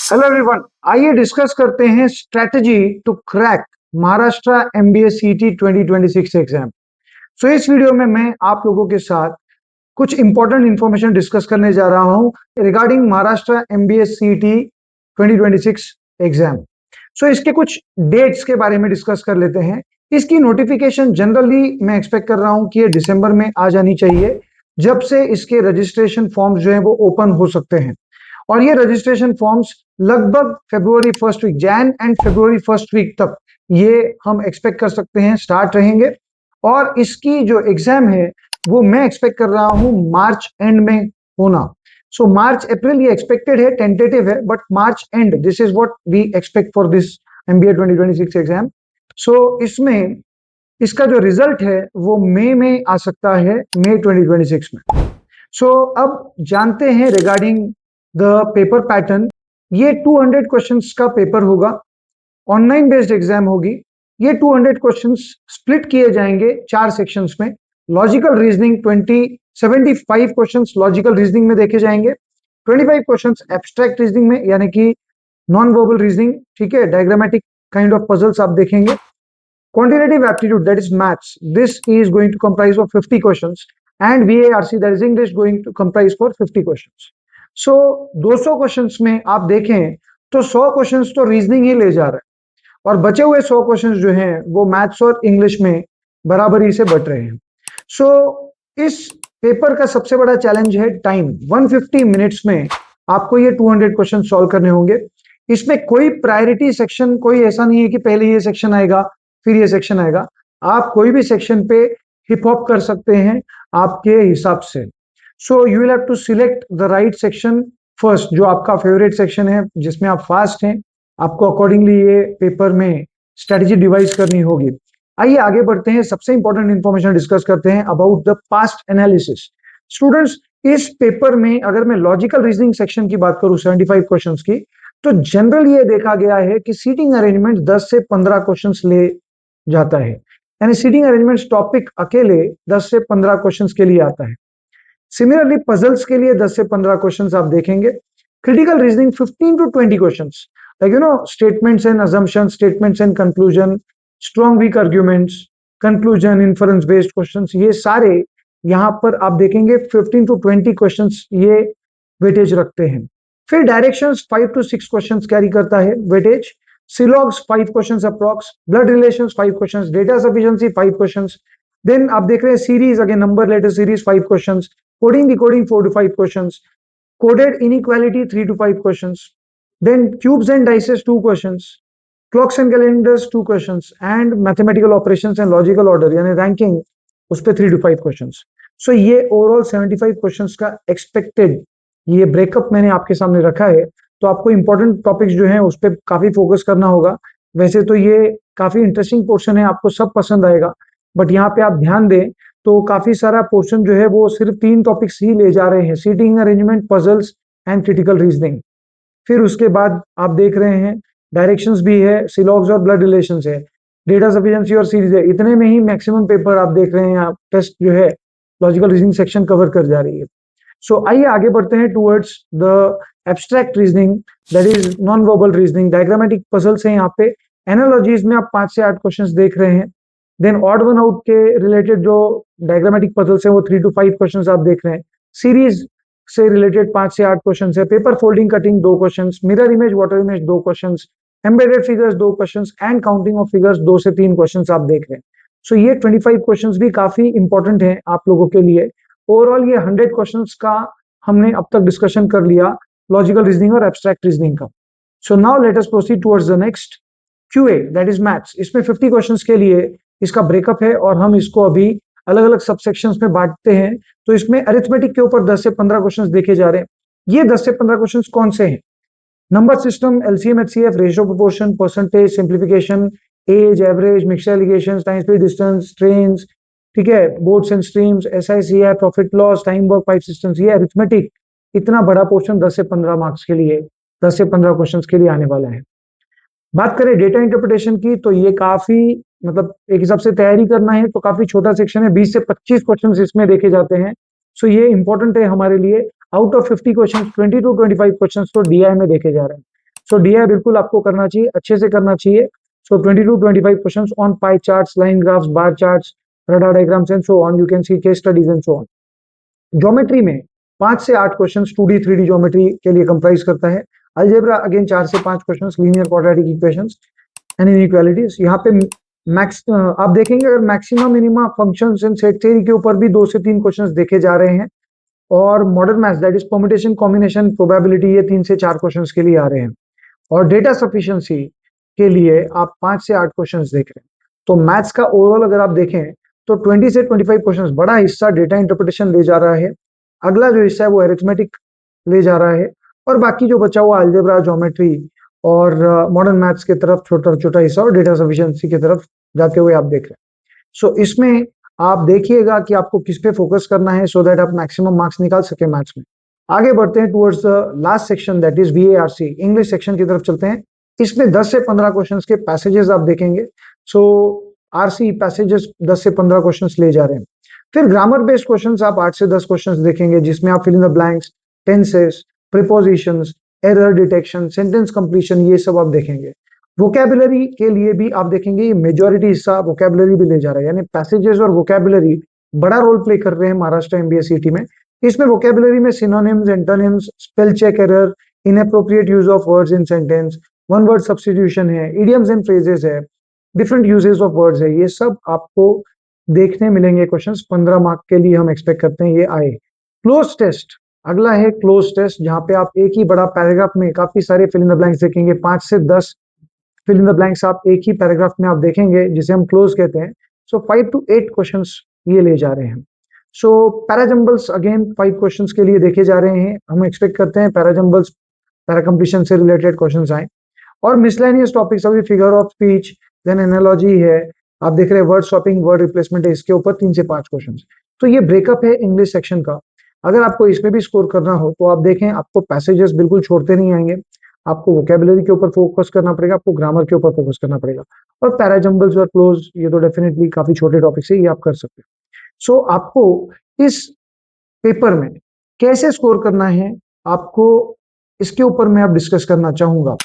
Hello everyone, आइए discuss करते हैं strategy to crack Maharashtra MBA CT 2026 exam. सो इस वीडियो में मैं आप लोगों के साथ कुछ इंपॉर्टेंट इंफॉर्मेशन डिस्कस करने जा रहा हूं regarding Maharashtra MBA CT 2026 exam. सो इसके कुछ डेट्स के बारे में डिस्कस कर लेते हैं। इसकी नोटिफिकेशन जनरली मैं एक्सपेक्ट कर रहा हूं कि ये दिसंबर में आ जानी चाहिए, जब से इसके रजिस्ट्रेशन फॉर्म्स जो है वो ओपन हो सकते हैं। और ये रजिस्ट्रेशन फॉर्म्स लगभग February first week, Jan end February first week तक ये हम एक्सपेक्ट कर सकते हैं स्टार्ट रहेंगे। और इसकी जो एग्जाम है वो मैं एक्सपेक्ट कर रहा हूं मार्च एंड में होना। सो मार्च अप्रैल ये एक्सपेक्टेड है, टेंटेटिव है, but March end this is what we expect for this MBA 2026 exam. So इसमें इसका जो रिजल्ट है वो मई में आ सकता है, मई 2026 में। सो अब जानते हैं रिगार्डिंग द पेपर पैटर्न। ये 200 क्वेश्चंस का पेपर होगा, ऑनलाइन बेस्ड एग्जाम होगी। ये 200 क्वेश्चंस स्प्लिट किए जाएंगे 4 सेक्शंस में। Logical reasoning 75 questions logical reasoning में देखे जाएंगे, 25 क्वेश्चंस एब्स्ट्रैक्ट रीजनिंग में, यानी कि नॉन वर्बल रीजनिंग, ठीक है, डायग्रामेटिक काइंड ऑफ पजल्स आप देखेंगे। Quantitative aptitude, that is maths, this is going to comprise of 50 questions, and VARC, that is English, going to comprise for 50 questions. So 200 questions में आप देखें तो 100 questions तो reasoning ही ले जा रहा है, और बचे हुए 100 क्वेश्चंस जो हैं वो मैथ्स और इंग्लिश में बराबरी से बट रहे हैं। सो इस पेपर का सबसे बड़ा चैलेंज है टाइम। 150 मिनट्स में आपको ये 200 क्वेश्चन सॉल्व करने होंगे। इसमें कोई प्रायोरिटी सेक्शन, कोई ऐसा नहीं है कि पहले ये सेक्शन आएगा फिर ये सेक्शन आएगा। आप कोई भी सेक्शन पे हिप हॉप कर सकते हैं आपके हिसाब से। So you will have to select the right section first, जो आपका फेवरेट सेक्शन है, जिसमें आप फास्ट हैं। आपको अकॉर्डिंगली ये पेपर में स्ट्रेटजी डिवाइस करनी होगी। आइए आगे बढ़ते हैं, सबसे इंपॉर्टेंट इंफॉर्मेशन डिस्कस करते हैं about the past analysis. Students, इस पेपर में अगर मैं लॉजिकल रीजनिंग सेक्शन की बात करूं 75 क्वेश्चंस की, तो जनरल ये देखा गया है कि सीटिंग अरेंजमेंट 10 से 15 क्वेश्चंस ले जाता है, यानी सीटिंग अरेंजमेंट्स टॉपिक अकेले 10 से 15 क्वेश्चंस के लिए आता है। सिमिलरली पजल्स के लिए 10 से 15 क्वेश्चंस आप देखेंगे। Critical reasoning 15 to 20 questions, like statements and assumptions, statements and conclusion, strong week arguments, conclusion, inference based questions, ये सारे यहां पर आप देखेंगे 15 to 20 क्वेश्चंस ये वेटेज रखते हैं। फिर डायरेक्शंस 5 to 6 क्वेश्चंस कैरी करता है weightage. Syllogisms 5 questions approx, blood relations 5 questions, data sufficiency 5 questions. Then आप देख रहे हैं series, again number letter series 5 questions, coding decoding 4 to 5 questions, coded inequality 3 to 5 questions, then cubes and dices 2 questions, clocks and calendars 2 questions, and mathematical operations and logical order यानी ranking, उस पे 3 to 5 questions. So ये overall 75 questions का expected ये breakup मैंने आपके सामने रखा है। तो आपको इंपॉर्टेंट टॉपिक्स जो हैं उस पर काफी फोकस करना होगा। वैसे तो ये काफी इंटरेस्टिंग पोर्शन है, आपको सब पसंद आएगा, बट यहाँ पे आप ध्यान दें तो काफी सारा पोर्शन जो है वो सिर्फ 3 टॉपिक्स ही ले जा रहे हैं, seating arrangement, puzzles and critical reasoning. फिर उसके बाद आप देख रहे हैं डायरेक्शंस भी है, सिलॉग्स और ब्लड रिलेशंस है, डेटा सफिशिएंसी और सीरीज है। इतने में ही मैक्सिमम पेपर आप देख रहे हैं, आप टेस्ट जो है लॉजिकल रीजनिंग सेक्शन कवर कर जा रही है। सो आइए आगे बढ़ते हैं towards the abstract reasoning, that is non verbal reasoning. Diagrammatic puzzles हैं यहाँ पे। एनालॉजीज में आप 5 से 8 क्वेश्चंस देख रहे हैं। देन ऑड वन आउट के रिलेटेड जो डायग्रामेटिक पजल्स हैं वो 3 to 5 क्वेश्चंस आप देख रहे हैं। सीरीज से रिलेटेड 5 से 8 क्वेश्चंस है। Paper folding cutting 2 questions, mirror image water image 2 questions, embedded figures 2 questions, and counting of figures 2 से 3 क्वेश्चंस आप देख रहे हैं। सो ये 25 क्वेश्चंस भी काफी इंपॉर्टेंट है आप लोगों के लिए। ओवरऑल ये 100 क्वेश्चंस का हमने अब तक डिस्कशन कर लिया लॉजिकल रीजनिंग और एब्स्ट्रैक्ट रीजनिंग का। So now let us proceed towards the next QA, that is maths. इसमें 50 क्वेश्चंस के लिए इसका ब्रेकअप है, और हम इसको अभी अलग अलग सब सेक्शंस में बांटते हैं। तो इसमें अरिथमेटिक के ऊपर 10 से 15 क्वेश्चंस देखे जा रहे हैं। ये 10 से 15 क्वेश्चंस कौन से हैं? Number system, LCM HCF, ratio proportion, percentage, simplification, age, average, mixture alligations, time speed distance, trains, ठीक है, boards and streams, SI CI, profit loss, time work, pipe systems. ये अरिथमेटिक इतना बड़ा पोर्शन 10 से 15 मार्क्स के लिए, 10 से 15 क्वेश्चंस के लिए आने वाला है। बात करें डेटा इंटरप्रिटेशन की, तो ये काफी मतलब एक हिसाब से तैयारी करना है तो काफी छोटा सेक्शन है, 20 से 25 क्वेश्चंस इसमें देखे जाते हैं। सो ये इंपॉर्टेंट है हमारे लिए। Out of 50 questions 20 to 25 questions तो डीआई में देखे जा रहे हैं। सो DI बिल्कुल आपको करना चाहिए, अच्छे से करना चाहिए। सो 20 to 25 questions on pie charts, line graphs, bar charts, radar diagrams and so on. You can see case studies and so on. Geometry में 5 से 8 क्वेश्चन 2D 3D ज्योमेट्री के लिए कंप्राइज करता है। अलजेब्रा अगेन 4 से 5 questions, linear quadratic equations and inequalities. यहाँ पे max आप देखेंगे अगर maximum minima functions and set theory के ऊपर भी 2 से 3 क्वेश्चंस देखे जा रहे हैं, और modern maths that is permutation, combination, probability, ये 3 से 4 क्वेश्चंस के लिए आ रहे हैं। और डेटा सफिशिएंसी के लिए आप 5 से 8 क्वेश्चंस देख रहे हैं। तो मैथ्स का ओवरऑल अगर आप देखें तो 20 से 25 क्वेश्चंस, बड़ा हिस्सा डेटा इंटरप्रिटेशन ले जा रहा है, अगला जो हिस्सा है वो अरिथमेटिक ले जा रहा है, और बाकी जो बचा हुआ अलजेब्रा, ज्योमेट्री और मॉडर्न मैथ्स की तरफ छोटा छोटा हिस्सा और डेटा सफिशिएंसी की तरफ जाते हुए आप देख रहे हैं। सो इसमें आप देखिएगा कि आपको किस पे फोकस करना है सो दैट आप मैक्सिमम मार्क्स निकाल सके मैथ्स में। आगे बढ़ते हैं towards the last section that is VARC, English section की तरफ चलते हैं। इसमें 10 से 15 क्वेश्चंस के पैसेजेस आप देखेंगे। सो RC पैसेजेस 10 से 15 क्वेश्चंस ले जा रहे हैं। फिर ग्रामर बेस्ड क्वेश्चंस आप 8 से 10 क्वेश्चंस देखेंगे, जिसमें आप fill in the blanks, tenses, prepositions, error detection, sentence completion, ये सब आप देखेंगे। वोकैबुलरी के लिए भी आप देखेंगे ये मेजॉरिटी हिस्सा वोकैबुलरी भी ले जा रहा है, यानी पैसेजेस और वोकैबुलरी बड़ा रोल प्ले कर रहे हैं महाराष्ट्र MBA CT में। इसमें वोकैबुलरी में synonyms, antonyms, spell check error, inappropriate use of words in sentence, one word substitution है, इडियम्स एंड फ्रेजेस है, डिफरेंट यूजेस ऑफ वर्ड्स है, ये सब आपको देखने मिलेंगे क्वेश्चंस। 15 मार्क के लिए हम एक्सपेक्ट करते हैं ये आए। क्लोज टेस्ट अगला है, क्लोज टेस्ट, जहां पे आप एक ही बड़ा पैराग्राफ में काफी सारे फिल इन द ब्लैंक्स देखेंगे। 5 से 10 फिल इन द ब्लैंक्स आप एक ही पैराग्राफ में आप देखेंगे, जिसे हम क्लोज कहते हैं। सो 5 to 8 क्वेश्चंस ये ले जा रहे हैं। सो पैराजम्बल्स अगेन 5 क्वेश्चंस के लिए देखे जा रहे हैं। हम एक्सपेक्ट करते हैं पैराजम्बल्स, पैरा कंप्लीशन से रिलेटेड क्वेश्चंस आए। और मिसलेनियस टॉपिक्स अभी figure of speech, then analogy है, आप देख रहे हैं वर्ड स्वैपिंग, वर्ड रिप्लेसमेंट है, इसके ऊपर 3 से 5 क्वेश्चंस। तो ये ब्रेकअप है इंग्लिश सेक्शन का। अगर आपको इसमें भी स्कोर करना हो तो आप देखें, आपको पैसेजेस बिल्कुल छोड़ते नहीं आएंगे, आपको वोकैबुलरी के ऊपर फोकस करना पड़ेगा, आपको ग्रामर के ऊपर फोकस करना पड़ेगा, और पैराजम्बल्स और क्लोज ये तो डेफिनेटली काफी छोटे टॉपिक्स है, ये आप कर सकते हैं। सो आपको इस पेपर में कैसे स्कोर करना है, आपको इसके ऊपर मैं अब डिस्कस करना चाहूंगा।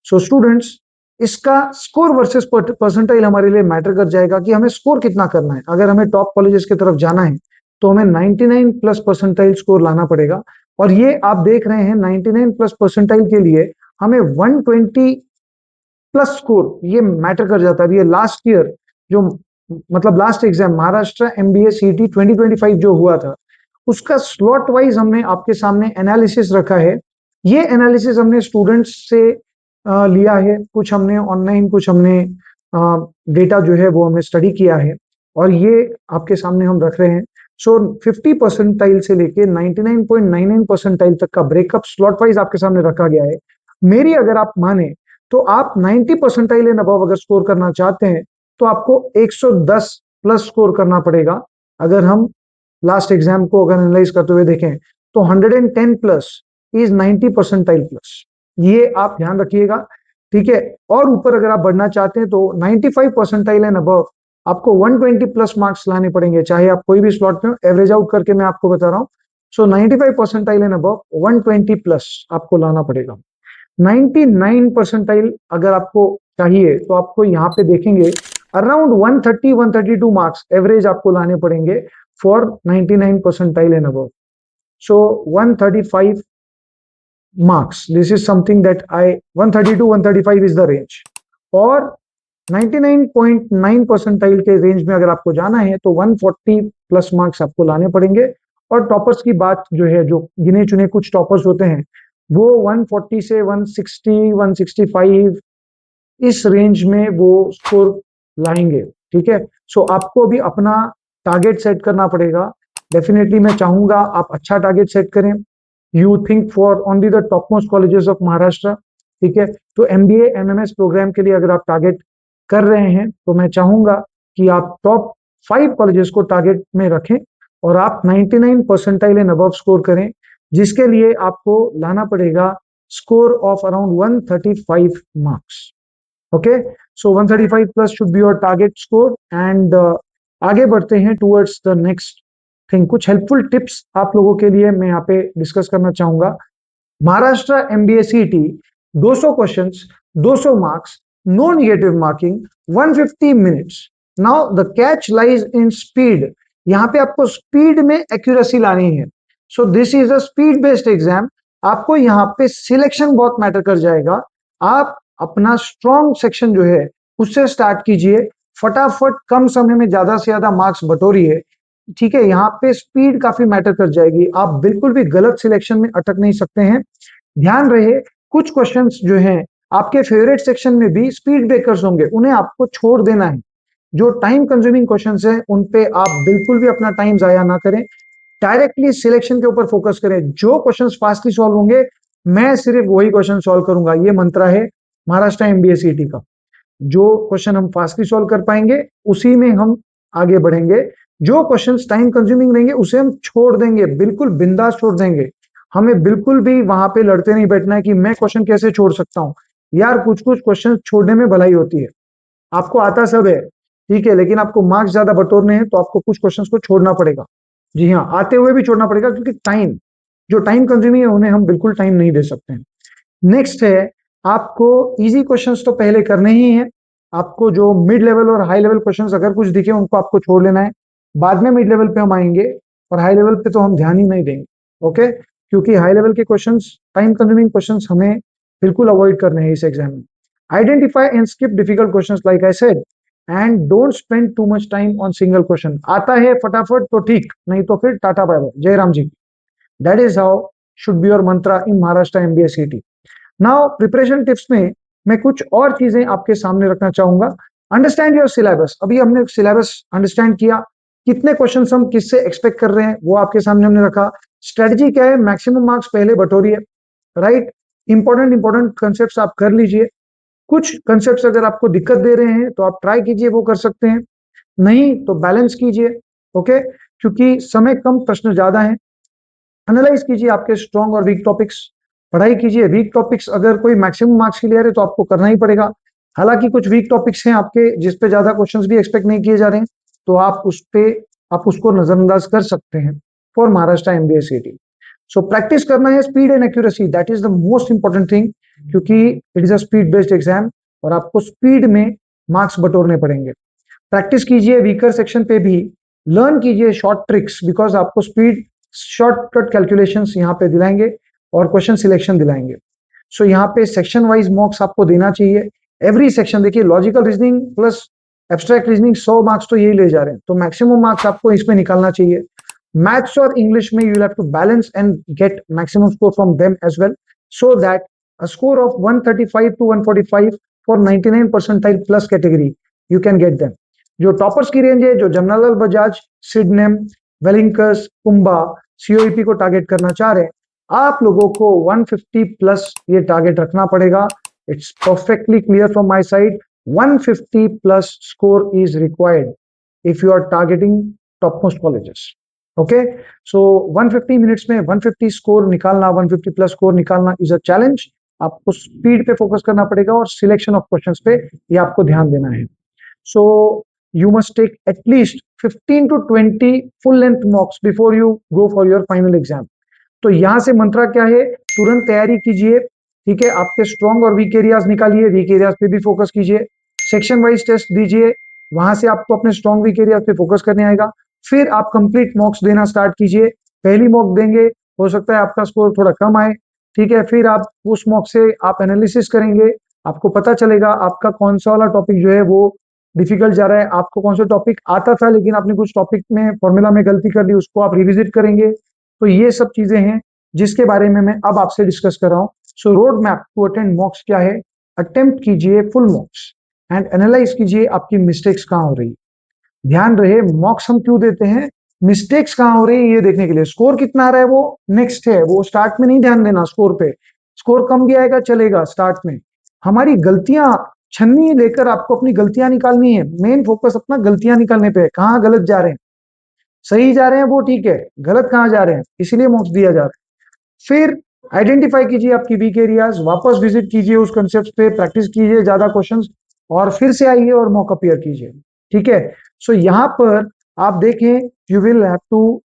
सो स्टूडेंट्स, इसका स्कोर वर्सेस परसेंटाइल हमारे लिए मैटर कर जाएगा कि हमें स्कोर कितना करना है। अगर हमें टॉप कॉलेजेस की तरफ जाना है तो हमें 99 प्लस परसेंटाइल स्कोर लाना पड़ेगा, और ये आप देख रहे हैं 99 प्लस परसेंटाइल के लिए हमें 120 प्लस स्कोर ये मैटर कर जाता है। ये लास्ट ईयर जो मतलब last exam Maharashtra MBA CT 2025 जो हुआ था, उसका स्लॉट वाइज हमने आपके सामने एनालिसिस रखा है। ये एनालिसिस हमने स्टूडेंट्स से लिया है, कुछ हमने ऑनलाइन, कुछ हमने डेटा जो है वो हमने स्टडी किया है, और ये आपके सामने हम रख रहे हैं। सो 50 परसेंटाइल से लेके 99.99 परसेंटाइल तक का ब्रेकअप स्लॉट वाइज आपके सामने रखा गया है। मेरी अगर आप माने तो आप 90 परसेंटाइल एंड अबव अगर स्कोर करना चाहते हैं तो आपको 110 प्लस स्कोर करना पड़ेगा। अगर हम लास्ट एग्जाम को अगर एनालाइज करते हुए देखें तो 110 प्लस इज 90 परसेंटाइल प्लस, ये आप ध्यान रखिएगा, ठीक है। और ऊपर अगर आप बढ़ना चाहते हैं तो 95 परसेंटाइल एंड अबव आपको 120 प्लस मार्क्स लाने पड़ेंगे, चाहे आप कोई भी स्लॉट में एवरेज आउट करके मैं आपको बता रहा हूं। सो 95 परसेंटाइल एंड अबव 120 प्लस आपको लाना पड़ेगा। 99 परसेंटाइल अगर आपको चाहिए तो आपको यहाँ पे देखेंगे अराउंड 130-132 मार्क्स एवरेज आपको लाने पड़ेंगे for 99 percentile and above. So 135 marks, this is something that 130 to 135 is the range, और 99.9 परसेंटाइल के रेंज में अगर आपको जाना है तो 140 प्लस मार्क्स आपको लाने पड़ेंगे। और टॉपर्स की बात जो है, जो गिने चुने कुछ टॉपर्स होते हैं, वो 140 से 160 165 इस रेंज में वो स्कोर लाएंगे, ठीक है। सो आपको भी अपना टारगेट सेट करना पड़ेगा। डेफिनेटली मैं चाहूंगा आप अच्छा टारगेट सेट करें। You think for only the top most colleges of Maharashtra, ठीक है। तो MBA MMS प्रोग्राम के लिए अगर आप टारगेट कर रहे हैं तो मैं चाहूंगा कि आप टॉप 5 कॉलेजेस को टारगेट में रखें और आप 99 परसेंटाइल एंड अबव स्कोर करें, जिसके लिए आपको लाना पड़ेगा score of around 135 marks. Okay, so 135 plus should be your target score. And आगे बढ़ते हैं टुवर्ड्स द नेक्स्ट थिंग। कुछ हेल्पफुल टिप्स आप लोगों के लिए मैं यहाँ पे डिस्कस करना चाहूंगा। Maharashtra MBA CT 200 questions, 200 marks, no negative marking, 150 minutes. Now the catch lies in speed. यहां पे आपको स्पीड में एक्यूरेसी लानी है। So this is a speed based exam. आपको यहाँ पे सिलेक्शन बहुत मैटर कर जाएगा। आप अपना स्ट्रॉन्ग सेक्शन जो है उससे स्टार्ट कीजिए, फटाफट कम समय में ज्यादा से ज्यादा मार्क्स बटोरिए। ठीक है, यहाँ पे स्पीड काफी मैटर कर जाएगी। आप बिल्कुल भी गलत सिलेक्शन में अटक नहीं सकते हैं। ध्यान रहे, कुछ क्वेश्चंस जो हैं आपके फेवरेट सेक्शन में भी स्पीड ब्रेकर्स होंगे, उन्हें आपको छोड़ देना है। जो टाइम कंज्यूमिंग क्वेश्चंस हैं उन पे आप बिल्कुल भी अपना टाइम जाया ना करें, डायरेक्टली सिलेक्शन के ऊपर फोकस करें। जो क्वेश्चंस फास्टली सॉल्व होंगे मैं सिर्फ वही क्वेश्चन सॉल्व करूंगा। ये मंत्र है महाराष्ट्र एमबीए सीटी का। जो क्वेश्चन हम फास्टली सॉल्व कर पाएंगे उसी में हम आगे बढ़ेंगे। जो क्वेश्चंस टाइम कंज्यूमिंग रहेंगे उसे हम छोड़ देंगे, बिल्कुल बिंदास छोड़ देंगे। हमें बिल्कुल भी वहां पे लड़ते नहीं बैठना है कि मैं क्वेश्चन कैसे छोड़ सकता हूं। यार कुछ कुछ क्वेश्चन छोड़ने में भलाई होती है। आपको आता सब है, ठीक है, लेकिन आपको मार्क्स ज्यादा बटोरने हैं तो आपको कुछ क्वेश्चंस को छोड़ना पड़ेगा। जी हाँ, आते हुए भी छोड़ना पड़ेगा, क्योंकि टाइम, जो टाइम कंज्यूमिंग है उन्हें हम बिल्कुल टाइम नहीं दे सकते हैं। नेक्स्ट है, आपको इजी क्वेश्चंस तो पहले करने ही है। आपको जो मिड लेवल और हाई लेवल क्वेश्चंस अगर कुछ दिखे उनको आपको छोड़ लेना है। बाद में मिड लेवल पे हम आएंगे और हाई लेवल पे तो हम ध्यान ही नहीं देंगे। ओके, क्योंकि हाई लेवल के क्वेश्चंस, टाइम कंज्यूमिंग क्वेश्चंस हमें बिल्कुल अवॉइड करने हैं इस एग्जाम में। Identify and skip difficult questions like I said, and don't spend too much time on single question. आता है फटाफट तो ठीक, नहीं तो फिर टाटा बाय बाय, जय Ram ji. That is how should be your mantra in Maharashtra MBA CET. Now preparation tips में मैं कुछ और चीजें आपके सामने रखना चाहूंगा। Understand your syllabus. अभी हमने सिलेबस अंडरस्टैंड किया, कितने क्वेश्चन हम किससे एक्सपेक्ट कर रहे हैं वो आपके सामने हमने रखा। स्ट्रेटजी क्या है, मैक्सिमम मार्क्स पहले बटोरिए, राइट। इंपॉर्टेंट कंसेप्ट आप कर लीजिए। कुछ कंसेप्ट अगर आपको दिक्कत दे रहे हैं तो आप ट्राई कीजिए, वो कर सकते हैं, नहीं तो बैलेंस कीजिए। ओके, क्योंकि समय कम, प्रश्न ज्यादा है। एनालाइज कीजिए आपके स्ट्रॉन्ग और वीक टॉपिक्स, पढ़ाई कीजिए। वीक टॉपिक्स अगर कोई मैक्सिमम मार्क्स के लिए आ रहे तो आपको करना ही पड़ेगा। हालांकि कुछ वीक टॉपिक्स हैं आपके जिस पे ज्यादा क्वेश्चंस भी एक्सपेक्ट नहीं किए जा रहे हैं, तो आप उस पे, आप उसको नजरअंदाज कर सकते हैं फॉर महाराष्ट्र एमबीए सीटी। सो प्रैक्टिस करना है speed and accuracy, that is the most important thing, क्योंकि it is a speed based exam और आपको स्पीड में मार्क्स बटोरने पड़ेंगे। प्रैक्टिस कीजिए वीकर सेक्शन पे भी, लर्न कीजिए शॉर्ट ट्रिक्स, बिकॉज आपको स्पीड, शॉर्टकट कैलकुलेशंस यहाँ पे दिलाएंगे और क्वेश्चन सिलेक्शन दिलाएंगे। सो यहाँ पे सेक्शन वाइज मॉक्स आपको देना चाहिए। एवरी सेक्शन, देखिए logical reasoning plus abstract reasoning 100 marks तो यही ले जा रहे हैं, तो मैक्सिमम मार्क्स आपको इसमें निकालना चाहिए। मैथ्स और इंग्लिश में you have to balance and get maximum score from them as well, so that a score of 135 to 145 for 99 percentile plus category you can get them. जो टॉपर्स की range है, जो जमनालाल बजाज, सिडनेम, वेलिंकस, कुंभा, COEP को target करना चाह रहे हैं, आप लोगों को 150 प्लस ये टारगेट रखना पड़ेगा। It's perfectly clear from my side, 150 plus score is required if you are targeting top most colleges. Okay, so 150 minutes में 150 स्कोर निकालना, 150 प्लस स्कोर निकालना इज अ चैलेंज। आपको स्पीड पे फोकस करना पड़ेगा और सिलेक्शन ऑफ क्वेश्चंस पे ये आपको ध्यान देना है। So you must take at least 15 to 20 full length mocks before you go for your final exam. तो यहां से मंत्रा क्या है, तुरंत तैयारी कीजिए। ठीक है, आपके स्ट्रॉन्ग और वीक एरियाज निकालिए, वीक एरियाज पे भी फोकस कीजिए, सेक्शन वाइज टेस्ट दीजिए, वहां से आपको अपने स्ट्रॉन्ग वीक एरियाज पे फोकस करने आएगा। फिर आप कंप्लीट मॉक्स देना स्टार्ट कीजिए। पहली मॉक देंगे, हो सकता है आपका स्कोर थोड़ा कम आए, ठीक है, फिर आप उस मॉक से आप एनालिसिस करेंगे, आपको पता चलेगा आपका कौन सा वाला टॉपिक जो है वो डिफिकल्ट जा रहा है, आपको कौन सा टॉपिक आता था लेकिन आपने कुछ टॉपिक में फॉर्मूला में गलती कर ली, उसको आप रिविजिट करेंगे। तो ये सब चीजें हैं जिसके बारे में मैं अब आपसे डिस्कस कर रहा हूँ। So road map to attend mocks क्या है, अटेम्प्ट कीजिए फुल मॉक्स एंड एनालाइज कीजिए आपकी मिस्टेक्स कहाँ हो रही। ध्यान रहे, मॉक्स हम क्यों देते हैं, मिस्टेक्स कहाँ हो रही है ये देखने के लिए। स्कोर कितना आ रहा है वो नेक्स्ट है, वो स्टार्ट में नहीं ध्यान देना स्कोर पे। स्कोर कम भी आएगा चलेगा, स्टार्ट में हमारी गलतियां, छन्नी लेकर आपको अपनी गलतियां निकालनी है। मेन फोकस अपना गलतियां निकालने पे है, कहाँ गलत जा रहे हैं, सही जा रहे हैं वो ठीक है, गलत कहाँ जा रहे हैं, इसीलिए मॉक्स दिया जा रहा है। फिर आइडेंटिफाई कीजिए आपकी वीक एरियाज, वापस विजिट कीजिए उस कंसेप्ट पे, प्रैक्टिस कीजिए ज्यादा क्वेश्चंस, और फिर से आइए और मॉक अपियर कीजिए। ठीक है, सो यहाँ पर आप देखें, you will have to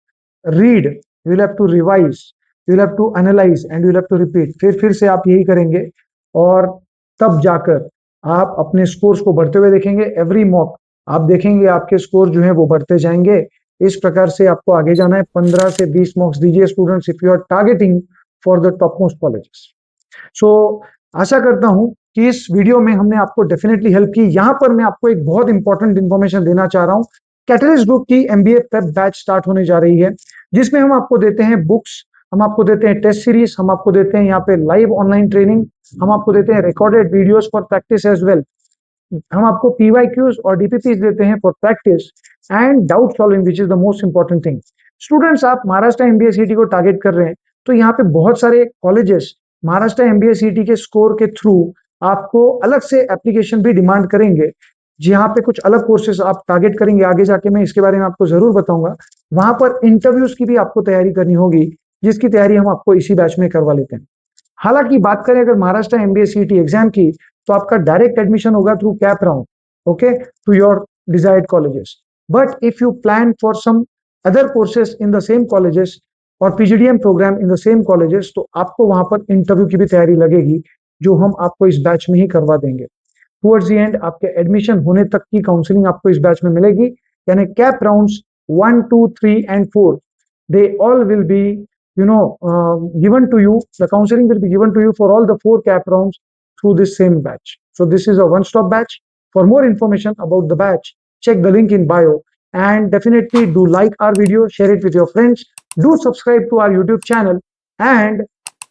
read, you will have to revise, you will have to analyse and you will have to repeat. फिर से आप यही करेंगे और तब जाकर आप अपने स्कोर्स को बढ़ते हुए देखेंगे। एवरी मॉक आप देखेंगे आपके स्कोर जो है वो बढ़ते जाएंगे। इस प्रकार से आपको आगे जाना है। 15 से 20 मॉक्स दीजिए students if you are targeting for the top most colleges. So आशा करता हूं कि इस वीडियो में हमने आपको डेफिनेटली हेल्प की। यहां पर मैं आपको एक बहुत इंपॉर्टेंट इंफॉर्मेशन देना चाह रहा हूं। कैटलिस्ट ग्रुप की एमबीए प्रेप बैच स्टार्ट होने जा रही है, जिसमें हम आपको देते हैं बुक्स, हम आपको देते हैं टेस्ट सीरीज, हम आपको देते हैं यहाँ पे लाइव ऑनलाइन ट्रेनिंग, हम आपको देते हैं recorded videos for practice as well. हम आपको पीवाईक्यूज और डीपीपीज देते हैं for practice and doubt solving, which is the most important thing. Students, आप महाराष्ट्र एमबीए सीटी को टारगेट कर रहे हैं, तो यहाँ पे बहुत सारे कॉलेजेस महाराष्ट्र एमबीए सीटी के स्कोर के थ्रू आपको अलग से एप्लीकेशन भी डिमांड करेंगे। जहाँ पे कुछ अलग कोर्सेज आप टारगेट करेंगे, आगे जाके मैं इसके बारे में आपको जरूर बताऊंगा। वहां पर इंटरव्यूज की भी आपको तैयारी करनी होगी, जिसकी तैयारी हम आपको इसी बैच में करवा लेते हैं। हालांकि बात करें अगर महाराष्ट्र एमबीए सीटी एग्जाम की, तो आपका डायरेक्ट एडमिशन होगा through CAP round, okay, to your desired colleges. But if you plan for some other courses in the same colleges और PGDM program in the same colleges, तो आपको वहां पर इंटरव्यू की भी तैयारी लगेगी, जो हम आपको इस बैच में ही करवा देंगे। टुवर्ड्स द एंड आपके एडमिशन होने तक की काउंसलिंग आपको इस बैच में मिलेगी, यानी cap rounds 1, 2, 3 and 4, they all will be given to you. The counseling will be given to you for all the 4 cap rounds through this same batch. So this is a one-stop batch. For more information about the batch, check the link in bio, and definitely do like our video, share it with your friends, do subscribe to our YouTube channel, and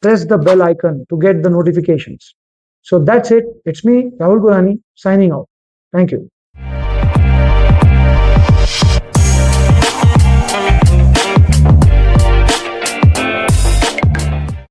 press the bell icon to get the notifications. So that's it. It's me, Rahul Gurani, signing out. Thank you.